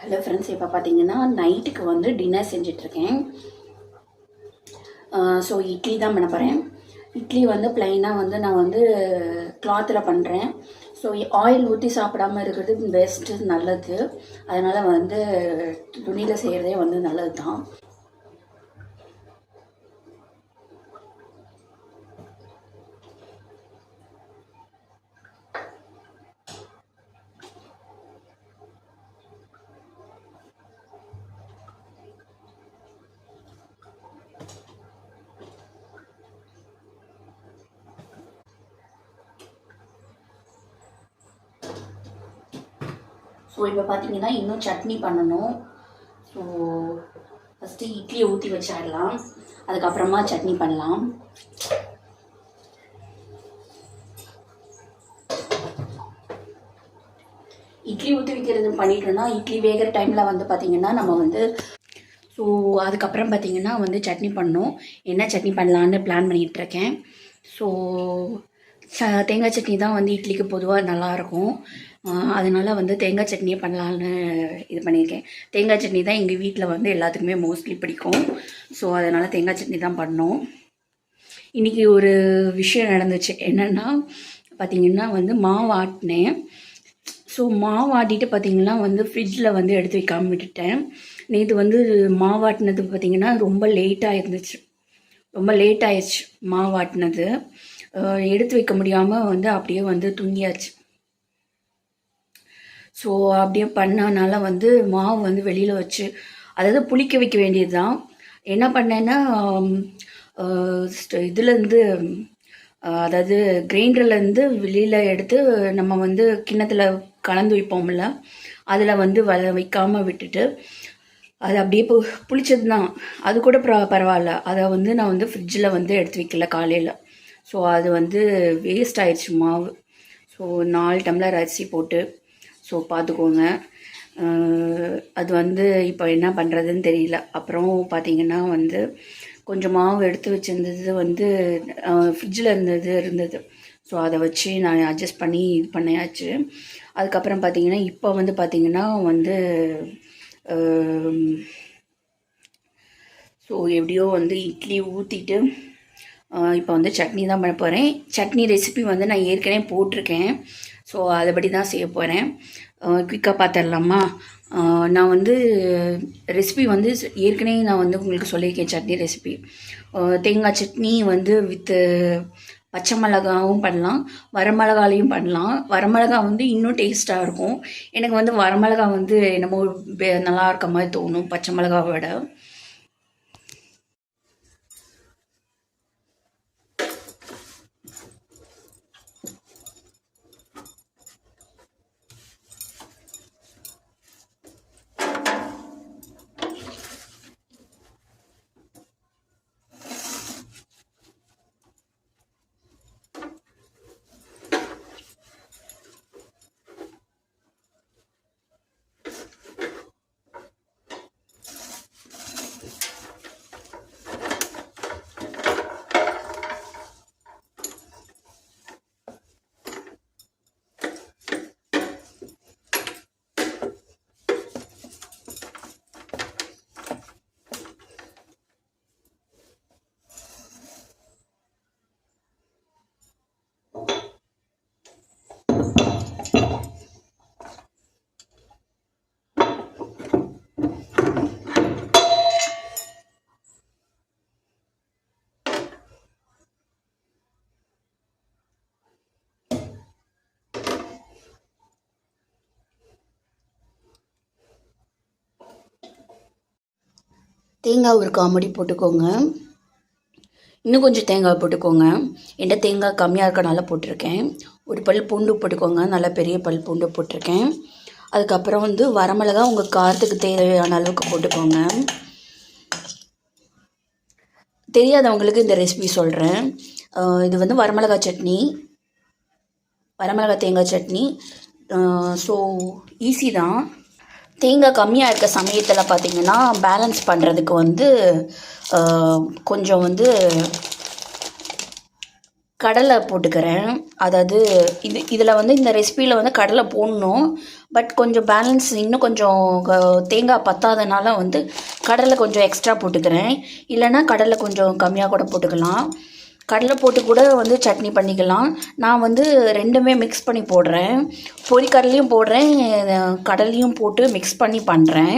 Hello friends, இப்போ பார்த்தீங்கன்னா நைட்டுக்கு வந்து டின்னர் செஞ்சிட்ருக்கேன். ஸோ இட்லி தான் பண்ண போகிறேன். இட்லி வந்து ப்ளைனாக வந்து நான் வந்து கிளாத்தில் பண்ணுறேன். ஸோ ஆயில் ஊற்றி சாப்பிடாமல் இருக்கிறது பெஸ்ட்டு, நல்லது. அதனால் வந்து துணியில் செய்கிறதே வந்து நல்லது தான். ஸோ இப்போ பார்த்தீங்கன்னா இன்னும் சட்னி பண்ணணும். ஸோ ஃபஸ்ட்டு இட்லியை ஊற்றி வச்சிடலாம், அதுக்கப்புறமா சட்னி பண்ணலாம். இட்லி ஊற்றி வைக்கிறது பண்ணிட்டோன்னா இட்லி வேகிற டைமில் வந்து பார்த்திங்கன்னா நம்ம வந்து ஸோ அதுக்கப்புறம் பார்த்திங்கன்னா வந்து சட்னி பண்ணணும். என்ன சட்னி பண்ணலான்னு பிளான் பண்ணிகிட்ருக்கேன். ஸோ தேங்காய் சட்னி தான் வந்து இட்லிக்கு பொதுவாக நல்லாயிருக்கும். அதனால் வந்து தேங்காய் சட்னியே பண்ணலான்னு இது பண்ணியிருக்கேன். தேங்காய் சட்னி தான் எங்கள் வீட்டில் வந்து எல்லாத்துக்குமே மோஸ்ட்லி பிடிக்கும். ஸோ அதனால் தேங்காய் சட்னி தான் பண்ணோம். இன்றைக்கி ஒரு விஷயம் நடந்துச்சு. என்னென்னா பார்த்திங்கன்னா வந்து மாவு ஆட்டினேன். ஸோ மாவு ஆட்டிட்டு பார்த்திங்கன்னா வந்து ஃப்ரிட்ஜில் வந்து எடுத்து வைக்காமல் விட்டுட்டேன். நேற்று வந்து மாவாட்டினது பார்த்திங்கன்னா ரொம்ப லேட்டாக இருந்துச்சு. ரொம்ப லேட் ஆயிடுச்சு மாவாட்டினது. எடுத்து வைக்க முடியாமல் வந்து அப்படியே வந்து தூங்கியாச்சு. ஸோ அப்படியே பண்ணனால வந்து மாவு வந்து வெளியில் வச்சு, அதாவது புளிக்க வைக்க வேண்டியது தான். என்ன பண்ணேன்னா இதுலேருந்து அதாவது கிரைண்டர்லேருந்து வெளியில் எடுத்து நம்ம வந்து கிண்ணத்தில் கலந்து வைப்போம்ல, அதில் வந்து வைக்காமல் விட்டுட்டு அது அப்படியே புளிச்சது தான். அது கூட பரவாயில்ல. அதை வந்து நான் வந்து ஃப்ரிட்ஜில் வந்து எடுத்து வைக்கல காலையில். ஸோ அது வந்து வேஸ்ட் ஆயிடுச்சு மாவு. ஸோ 4 டம்ளர் அரிசி போட்டு, ஸோ பார்த்துக்கோங்க. அது வந்து இப்போ என்ன பண்ணுறதுன்னு தெரியல. அப்புறம் பார்த்திங்கன்னா வந்து கொஞ்சம் மாவு எடுத்து வச்சுருந்தது வந்து ஃப்ரிட்ஜில் இருந்தது. ஸோ அதை வச்சு நான் அட்ஜஸ்ட் பண்ணி இது பண்ணியாச்சு. அதுக்கப்புறம் பார்த்திங்கன்னா இப்போ வந்து பார்த்திங்கன்னா வந்து ஸோ எப்படியோ வந்து இட்லி ஊற்றிட்டு இப்போ வந்து சட்னி தான் பண்ண போகிறேன். சட்னி ரெசிபி வந்து நான் ஏற்கனவே போட்டிருக்கேன். ஸோ அதுபடி தான் செய்ய போகிறேன். குயிக்காக பார்த்துடலாமா? நான் வந்து ரெசிபி வந்து ஏற்கனவே நான் வந்து உங்களுக்கு சொல்லியிருக்கேன். சட்னி ரெசிபி தேங்காய் சட்னி வந்து வித்து பச்சை மிளகாவும் பண்ணலாம், வரமிளகாலையும் பண்ணலாம். வரமிளகா வந்து இன்னும் டேஸ்ட்டாக இருக்கும். எனக்கு வந்து வரமிளகா வந்து என்னமோ நல்லா இருக்க மாதிரி தோணும் பச்சை மிளகாவை விட. தேங்காய் ஒரு காமெடி போட்டுக்கோங்க. இன்னும் கொஞ்சம் தேங்காய் போட்டுக்கோங்க. என்கிட்ட தேங்காய் கம்மியாக இருக்கனால போட்டிருக்கேன். ஒரு பல் பூண்டு போட்டுக்கோங்க. நல்லா பெரிய பல் பூண்டு போட்டிருக்கேன். அதுக்கப்புறம் வந்து வரமிளகா உங்கள் காரத்துக்கு தேவையான அளவுக்கு போட்டுக்கோங்க. தெரியாதவங்களுக்கு இந்த ரெசிபி சொல்கிறேன். இது வந்து வரமிளகா சட்னி, வரமிளகா தேங்காய் சட்னி. ஸோ ஈஸி தான். தேங்காய் கம்மியாக இருக்க சமயத்தில் பார்த்திங்கன்னா பேலன்ஸ் பண்ணுறதுக்கு வந்து கொஞ்சம் வந்து கடலை போட்டுக்கிறேன். அதாவது இதில் வந்து இந்த ரெசிபியில் வந்து கடலை போடணும். பட் கொஞ்சம் பேலன்ஸ் இன்னும் கொஞ்சம் தேங்காய் பத்தாதனால வந்து கடலை கொஞ்சம் எக்ஸ்ட்ரா போட்டுக்கிறேன். இல்லைன்னா கடலை கொஞ்சம் கம்மியாக கூட போட்டுக்கலாம். கடலை போட்டு கூட வந்து சட்னி பண்ணிக்கலாம். நான் வந்து ரெண்டுமே மிக்ஸ் பண்ணி போடுறேன். பொரிக்கடலையும் போடுறேன், கடலையும் போட்டு மிக்ஸ் பண்ணி பண்ணுறேன்.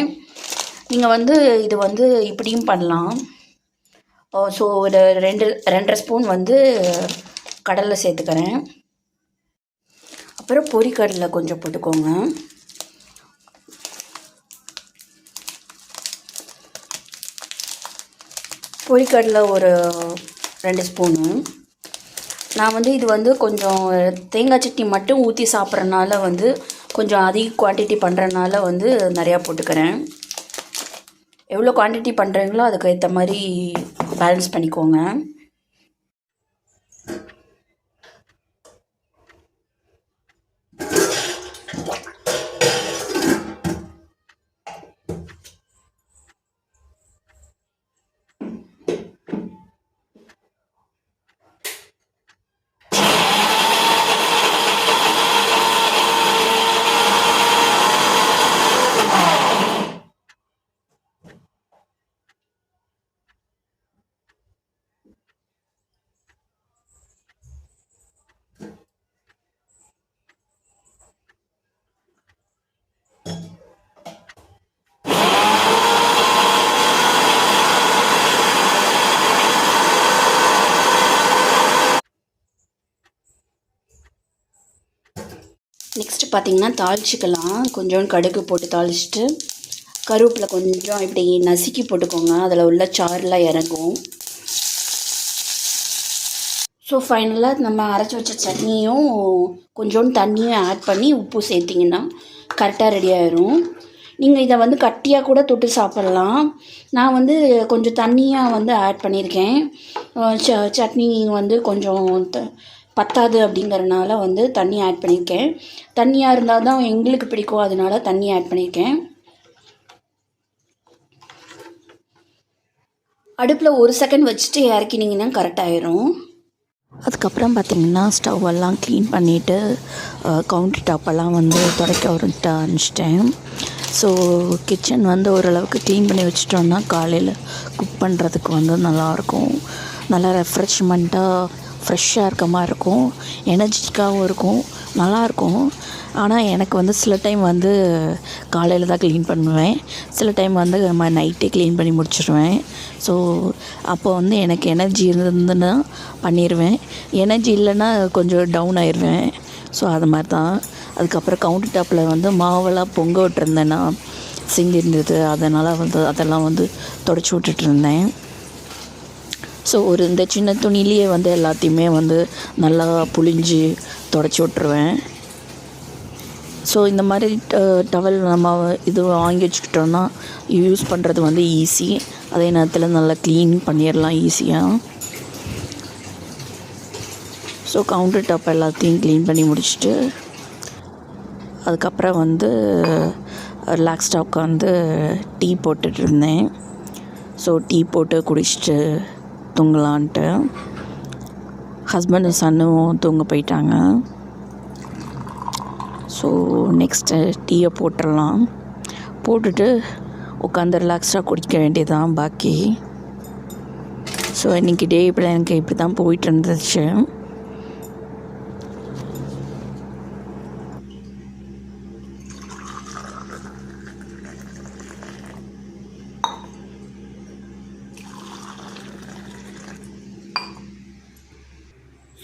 நீங்கள் வந்து இது வந்து இப்படியும் பண்ணலாம். ஸோ ஒரு 2.5 ஸ்பூன் வந்து கடலை சேர்த்துக்கிறேன். அப்புறம் பொரிக்கடலை கொஞ்சம் போட்டுக்கோங்க. பொரிக்கடலை ஒரு 2 ஸ்பூனு. நான் வந்து இது வந்து கொஞ்சம் தேங்காய் சட்னி மட்டும் ஊற்றி சாப்பிட்றனால வந்து கொஞ்சம் அதிக குவான்டிட்டி பண்ணுறனால வந்து நிறையா போட்டுக்கிறேன். எவ்வளோ குவான்டிட்டி பண்ணுறீங்களோ அதுக்கு ஏற்ற மாதிரி பேலன்ஸ் பண்ணிக்கோங்க. நெக்ஸ்ட்டு பார்த்திங்கன்னா தாளிச்சிக்கலாம். கொஞ்சோண்டு கடுகு போட்டு தாளிச்சிட்டு கருவேப்பிலை கொஞ்சம் இப்படி நசுக்கி போட்டுக்கோங்க. அதில் உள்ள சாறுலாம் இறங்கும். ஸோ ஃபைனலாக நம்ம அரைச்சி வச்ச சட்னியும் கொஞ்சோண்டு தண்ணியும் ஆட் பண்ணி உப்பு சேர்த்திங்கன்னா கரெக்டாக ரெடி ஆயிரும். நீங்கள் இதை வந்து கட்டியாக கூட தொட்டு சாப்பிட்லாம். நான் வந்து கொஞ்சம் தண்ணியாக வந்து ஆட் பண்ணியிருக்கேன். சட்னி வந்து கொஞ்சம் பத்தாது அப்படிங்கிறனால வந்து தண்ணி ஆட் பண்ணியிருக்கேன். தண்ணியாக இருந்தால் தான் எங்களுக்கு பிடிக்கும், அதனால தண்ணி ஆட் பண்ணியிருக்கேன். அடுப்பில் 1 செகண்ட் வச்சுட்டு இறக்கினீங்கன்னா கரெக்டாகிடும். அதுக்கப்புறம் பார்த்திங்கன்னா ஸ்டவ்வெல்லாம் க்ளீன் பண்ணிவிட்டு கவுண்டர் டாப்பெல்லாம் வந்து துடைக்க விட்டு ஆரம்பிச்சிட்டேன். ஸோ கிச்சன் வந்து ஓரளவுக்கு க்ளீன் பண்ணி வச்சிட்டோன்னா காலையில் குக் பண்ணுறதுக்கு வந்து நல்லாயிருக்கும். நல்லா ரெஃப்ரெஷ்மெண்ட்டாக ஃப்ரெஷ்ஷாக இருக்க மாதிரி இருக்கும், எனர்ஜிட்டிக்காகவும் இருக்கும், நல்லாயிருக்கும். ஆனால் எனக்கு வந்து சில டைம் வந்து காலையில் தான் க்ளீன் பண்ணுவேன், சில டைம் வந்து நைட்டே க்ளீன் பண்ணி முடிச்சிடுவேன். ஸோ அப்போ வந்து எனக்கு எனர்ஜி இருந்ததுன்னா பண்ணிடுவேன், எனர்ஜி இல்லைன்னா கொஞ்சம் டவுன் ஆயிடுவேன். ஸோ அது மாதிரி தான். அதுக்கப்புறம் கவுண்டர் டாப்பில் வந்து மாவெல்லாம் பொங்க விட்டுருந்தேன்னா சிந்திருந்தது, அதனால் வந்து அதெல்லாம் வந்து தொடச்சி விட்டுட்டுருந்தேன். ஸோ ஒரு இந்த சின்ன துணிலேயே வந்து எல்லாத்தையுமே வந்து நல்லா புழிஞ்சு தொடச்சி விட்ருவேன். ஸோ இந்த மாதிரி டவல் நம்ம இது வாங்கி வச்சுக்கிட்டோன்னா யூஸ் பண்ணுறது வந்து ஈஸி, அதே நேரத்தில் நல்லா க்ளீன் பண்ணிடலாம் ஈஸியாக. ஸோ கவுண்டர் டாப் எல்லாத்தையும் க்ளீன் பண்ணி முடிச்சுட்டு அதுக்கப்புறம் வந்து ரிலாக்ஸ்டாக உட்காந்து டீ போட்டுட்டு இருந்தேன். ஸோ டீ போட்டு குடிச்சிட்டு தூங்கலான்ட்டு ஹஸ்பண்டும் சன்னும் தூங்க போயிட்டாங்க. ஸோ நெக்ஸ்ட்டு டீயை போட்டுடலாம். போட்டுட்டு உட்காந்து ரிலாக்ஸாக குடிக்க வேண்டியதான் பாக்கி. ஸோ இன்றைக்கி டே எனக்கு இப்படி தான் போயிட்டு இருந்துச்சு.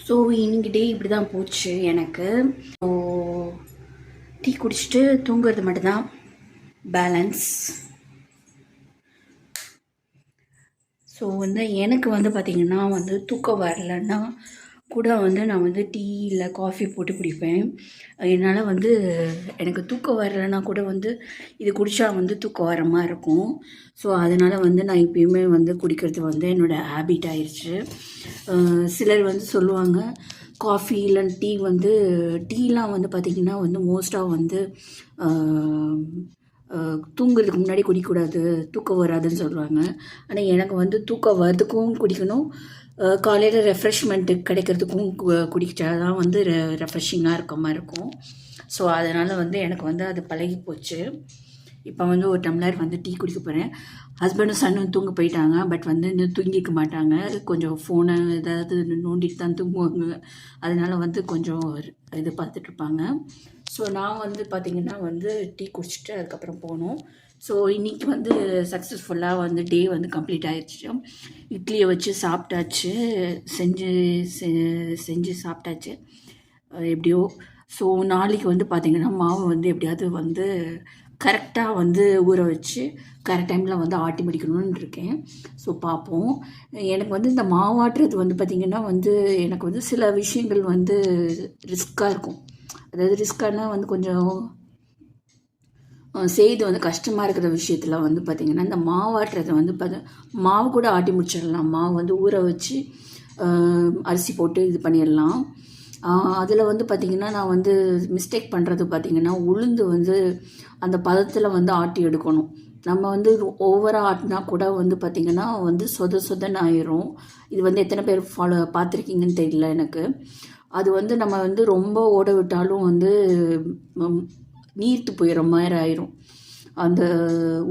ஸோ இன்னைக்கு டே இப்படி தான் போச்சு எனக்கு. ஸோ டீ குடிச்சிட்டு தூங்குறது மட்டும்தான் பேலன்ஸ். ஸோ வந்து எனக்கு வந்து பார்த்திங்கன்னா வந்து தூக்கம் வரலன்னா கூட வந்து நான் வந்து டீ இல்லை காஃபி போட்டு குடிப்பேன். என்னால் வந்து எனக்கு தூக்கம் வரலைன்னா கூட வந்து இது குடித்தா வந்து தூக்கம் வர மாதிரி இருக்கும். ஸோ அதனால் வந்து நான் இப்போயுமே வந்து குடிக்கிறது வந்து என்னோடய ஹேபிட் ஆயிடுச்சு. சிலர் வந்து சொல்லுவாங்க காஃபி இல்லை டீ வந்து டீலாம் வந்து பார்த்திங்கன்னா வந்து மோஸ்ட்டாக வந்து தூங்குறதுக்கு முன்னாடி குடிக்கக்கூடாது, தூக்கம் வராதுன்னு சொல்லுவாங்க. ஆனால் எனக்கு வந்து தூக்கம் வரதுக்கும் குடிக்கணும், காலையில் ரெஃப்ரெஷ்மெண்ட்டு கிடைக்கிறதுக்கும் குடித்தா தான் வந்து ரெஃப்ரெஷிங்காக இருக்க மாதிரி இருக்கும். ஸோ அதனால் வந்து எனக்கு வந்து அது பழகி போச்சு. இப்போ வந்து ஒரு டம்ளர் வந்து டீ குடிக்க போகிறேன். ஹஸ்பண்டும் சன்னும் தூங்க போயிட்டாங்க. பட் வந்து இன்னும் தூங்கிக்க மாட்டாங்க. கொஞ்சம் ஃபோனை ஏதாவது நோண்டிட்டு தான் தூங்குவாங்க. அதனால வந்து கொஞ்சம் இது பார்த்துட்ருப்பாங்க. ஸோ நான் வந்து பார்த்திங்கன்னா வந்து டீ குடிச்சிட்டு அதுக்கப்புறம் போகணும். ஸோ இன்றைக்கி வந்து சக்ஸஸ்ஃபுல்லாக வந்து டே வந்து கம்ப்ளீட் ஆகிடுச்சு. இட்லியை வச்சு சாப்பிட்டாச்சு, செஞ்சு சாப்பிட்டாச்சு எப்படியோ. ஸோ நாளைக்கு வந்து பார்த்திங்கன்னா மாவு வந்து எப்படியாவது வந்து கரெக்டாக வந்து ஊற வச்சு கரெக்ட் டைமில் வந்து ஆட்டி முடிக்கணும்னு இருக்கேன். ஸோ பார்ப்போம். எனக்கு வந்து இந்த மாவாட்டுறது வந்து பார்த்திங்கன்னா வந்து எனக்கு வந்து சில விஷயங்கள் வந்து ரிஸ்க்காக இருக்கும். அதாவது ரிஸ்க்கானா வந்து கொஞ்சம் செய்து வந்து கஷ்டமாக இருக்கிற விஷயத்தில் வந்து பார்த்திங்கன்னா இந்த மாவாட்டுறதை வந்து மாவு கூட ஆட்டி முடிச்சிடலாம். மாவு வந்து ஊற வச்சு அரிசி போட்டு இது பண்ணிடலாம். அதில் வந்து பார்த்திங்கன்னா நான் வந்து மிஸ்டேக் பண்ணுறது பார்த்திங்கன்னா உளுந்து வந்து அந்த பதத்தில் வந்து ஆட்டி எடுக்கணும். நம்ம வந்து ஓவராக ஆட்டினா கூட வந்து பார்த்திங்கன்னா வந்து சொதன்னு ஆயிரும். இது வந்து எத்தனை பேர் பார்த்துருக்கீங்கன்னு தெரியல எனக்கு. அது வந்து நம்ம வந்து ரொம்ப ஓட விட்டாலும் வந்து நீர்த்து போயிடுற மாதிரி ஆயிரும் அந்த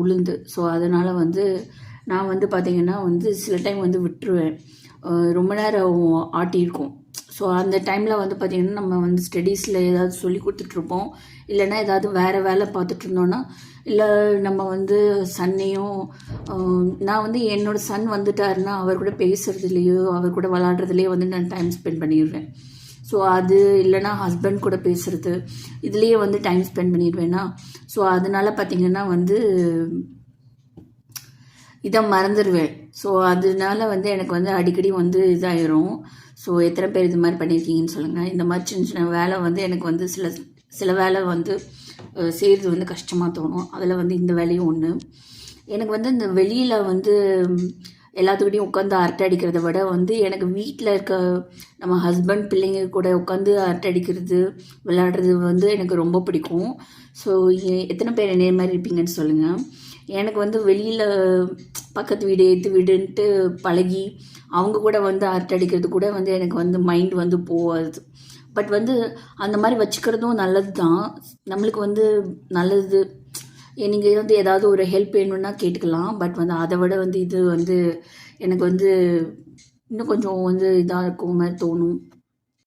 உளுந்து. ஸோ அதனால் வந்து நான் வந்து பார்த்திங்கன்னா வந்து சில டைம் வந்து விட்டுருவேன். ரொம்ப நேரம் ஆட்டியிருக்கோம். ஸோ அந்த டைமில் வந்து பார்த்திங்கன்னா நம்ம வந்து ஸ்டடீஸில் ஏதாவது சொல்லி கொடுத்துட்ருப்போம். இல்லைன்னா ஏதாவது வேறு வேலை பார்த்துட்டு இருந்தோன்னா, இல்லை நம்ம வந்து சன்னையும் நான் வந்து என்னோடய சன் வந்துட்டாருன்னா அவர் கூட பேசுகிறதுலையோ அவர் கூட விளாட்றதுலேயோ வந்து நான் டைம் ஸ்பெண்ட் பண்ணிடுவேன். ஸோ அது இல்லைனா ஹஸ்பண்ட் கூட பேசுகிறது இதுலேயே வந்து டைம் ஸ்பெண்ட் பண்ணிடுவேன்னா. ஸோ அதனால் பார்த்திங்கன்னா வந்து இதை மறந்துடுவேன். ஸோ அதனால வந்து எனக்கு வந்து அடிக்கடி வந்து இதாயிரும். ஸோ எத்தனை பேர் இது மாதிரி பண்ணியிருக்கீங்கன்னு சொல்லுங்கள். இந்த மாதிரி சின்ன சின்ன வேலை வந்து எனக்கு வந்து சில வேலை வந்து செய்கிறது வந்து கஷ்டமாக தோணும். அதில் வந்து இந்த வேலையும் ஒன்று. எனக்கு வந்து இந்த வெளியில் வந்து எல்லாத்துக்கிட்டையும் உட்காந்து அரட்டை அடிக்கிறத விட வந்து எனக்கு வீட்டில் இருக்க நம்ம ஹஸ்பண்ட் பிள்ளைங்க கூட உட்காந்து அரட்டை அடிக்கிறது விளையாடுறது வந்து எனக்கு ரொம்ப பிடிக்கும். ஸோ எத்தனை பேர் என்னைய மாதிரி இருப்பீங்கன்னு சொல்லுங்கள். எனக்கு வந்து வெளியில் பக்கத்து வீடு எது வீடுன்ட்டு பழகி அவங்க கூட வந்து அரட்டை அடிக்கிறது கூட வந்து எனக்கு வந்து மைண்ட் வந்து போகாது. பட் வந்து அந்த மாதிரி வச்சுக்கிறதும் நல்லது தான், நம்மளுக்கு வந்து நல்லது. நீங்கள் வந்து ஏதாவது ஒரு ஹெல்ப் வேணும்னா கேட்டுக்கலாம். பட் வந்து அதை விட வந்து இது வந்து எனக்கு வந்து இன்னும் கொஞ்சம் வந்து இதாக இருக்கும் மாதிரி தோணும்.